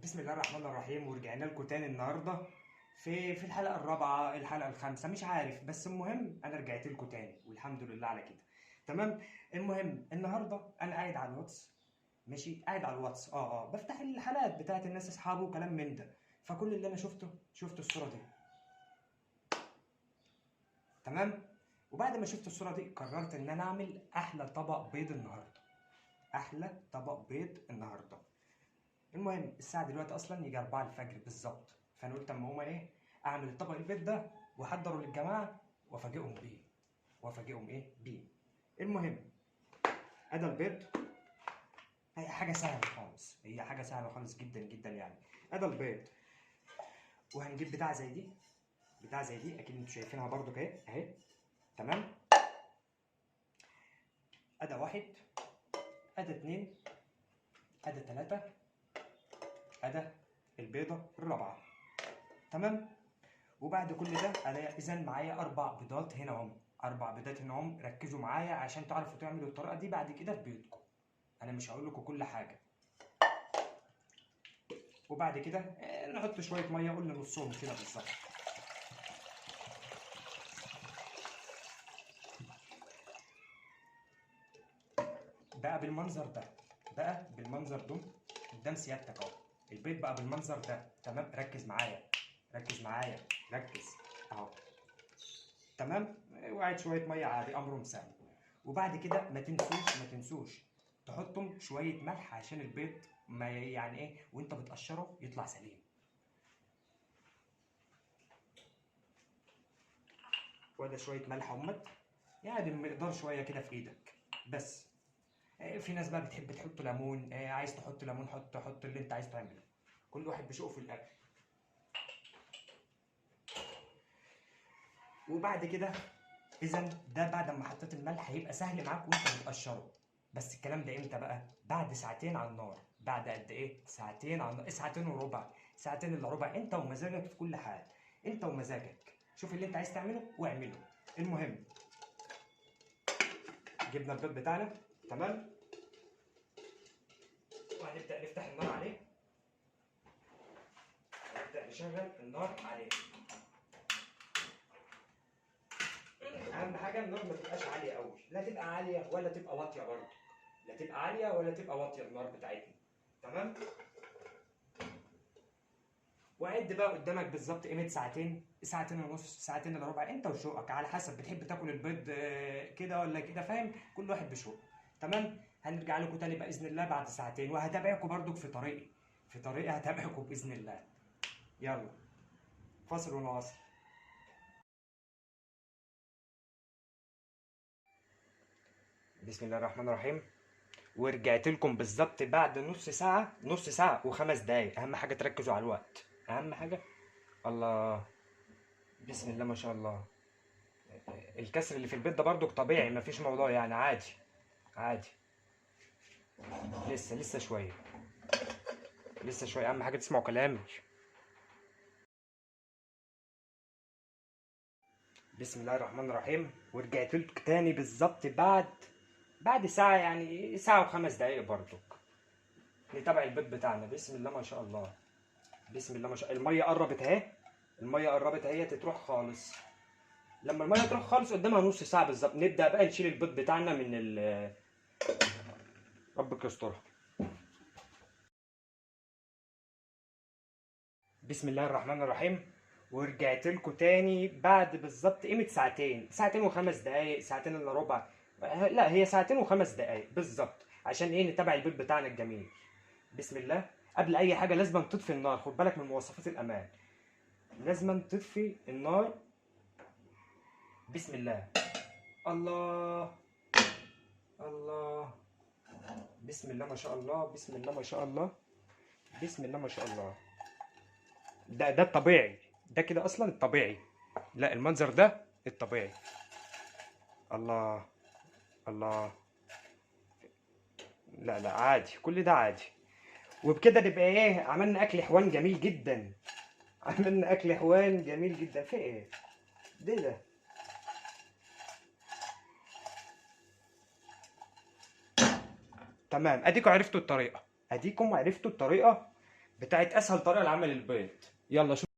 بسم الله الرحمن الرحيم، ورجعنا لكم تاني النهارده في الحلقه الرابعه، الحلقه الخامسه، مش عارف، بس المهم انا رجعت لكم تاني والحمد لله على كده. تمام. المهم النهارده انا قاعد على الواتس. ماشي، قاعد على الواتس، بفتح الحالات بتاعت الناس اصحابه وكلام من ده. فكل اللي انا شفت الصوره دي. تمام. وبعد ما شفت الصوره دي قررت ان انا اعمل احلى طبق بيض النهارده. احلى طبق بيض النهارده. المهم الساعة دلوقتي أصلا يجي 4 الفجر بالظبط، فأنا قلت أما هما إيه، أعمل الطبق البيض ده وأحضره للجماعة وأفاجئهم بيه. بيه. المهم أدا البيض. هي حاجة سهلة خالص، هي حاجة سهلة خالص جدا جدا يعني. أدا البيض. وهنجيب بتاع زي دي. بتاع زي دي أكيد أنتوا شايفينها برضو كده أهي. تمام. أدا واحد. أدا اتنين. أدا تلاتة. أدا البيضة الرابعة. تمام. وبعد كل ده الاقي اذا معايا 4 بيضات هنا هم. 4 بيضات هنا هم، ركزوا معايا عشان تعرفوا تعملوا الطريقه دي بعد كده في بيوتكم. انا مش هقول لكم كل حاجه. وبعد كده نحط شويه ميه، قلنا نصهم كده بالظبط. بقى بالمنظر ده. بقى بالمنظر ده قدام سيادتك اهو. البيض بقى بالمنظر ده. تمام، ركز معايا. ركز معايا. ركز. اهو. تمام. وقعد شويه ميه عادي، امرهم سهل. وبعد كده ما تنسوش تحطهم شويه ملح عشان البيض ما يعني ايه وانت بتقشره يطلع سليم. وده شويه ملح همت، يعني مقدار شويه كده في ايدك بس. في ناس بقى بتحب تحط ليمون، عايز تحط ليمون حط اللي انت عايز تعمله. كل واحد بشوقه في الاكل. وبعد كده اذا ده بعد ما حطيت الملح هيبقى سهل معاك وانت بتقشره. بس الكلام ده امتى بقى؟ بعد ساعتين على النار. بعد قد ايه؟ ساعتين على النار، ساعتين وربع. ساعتين الا ربع، انت ومزاجك في كل حال. انت ومزاجك، شوف اللي انت عايز تعمله واعمله. المهم جبنا البيض بتاعنا. تمام. وهنبدا نفتح النار عليه. هنبدا نشغل النار عليه. اهم حاجه النار ما تبقاش عاليه قوي، لا تبقى عاليه ولا تبقى واطيه برضه. لا تبقى عاليه ولا تبقى واطيه النار بتاعتنا. تمام. وعد بقى قدامك بالظبط قيمه ساعتين، ساعتين ونص، ساعتين الا ربع، انت وشوقك على حسب بتحب تاكل البيض كده ولا كده، فاهم؟ كل واحد بشوقه. تمام. هنرجع لكم تاني باذن الله بعد ساعتين، وهتابعكم برضك في طريقي. هتابعكم باذن الله. يلا. فاصل ونواصل. بسم الله الرحمن الرحيم. ورجعت لكم بالظبط بعد نص ساعة و5 دقايق. أهم حاجة تركزوا على الوقت. أهم حاجة. الله. بسم الله ما شاء الله. الكسر اللي في البيت ده برضك طبيعي، مفيش موضوع يعني، عادي. عادي. لسه شوية. لسه شوية، أهم حاجة تسمعوا كلامي. بسم الله الرحمن الرحيم. ورجعت لكم تاني بالظبط بعد ساعة، يعني ساعة و5 دقايق برضك. نتابع البيت بتاعنا. بسم الله ما شاء الله. بسم الله ما شاء الله. المية قربت أهي. المية قربت أهي تروح خالص. لما الميه تروح خالص قدامها نص ساعه بالظبط نبدا بقى نشيل البيض بتاعنا من ربك يسترها. بسم الله الرحمن الرحيم. ورجعت لكم تاني بعد بالظبط قيمه ساعتين و5 دقايق، ساعتين الا ربع. لا، هي ساعتين و5 دقايق بالظبط، عشان ايه؟ نتابع البيض بتاعنا الجميل. بسم الله. قبل اي حاجه لازم تطفي النار، خد بالك من مواصفات الامان. لازم تطفي النار. بسم الله. الله. الله. بسم الله ما شاء الله. بسم الله ما شاء الله. بسم الله ما شاء الله. ده الطبيعي. ده كده اصلا الطبيعي. لا، المنظر ده الطبيعي. الله. الله. لا لا، عادي، كل ده عادي. وبكده نبقى ايه، عملنا اكل حوان جميل جدا. عملنا اكل حوان جميل جدا. في ايه ده؟ تمام. اديكم عرفتوا الطريقه. بتاعت اسهل طريقه لعمل البيض. يلا شوف.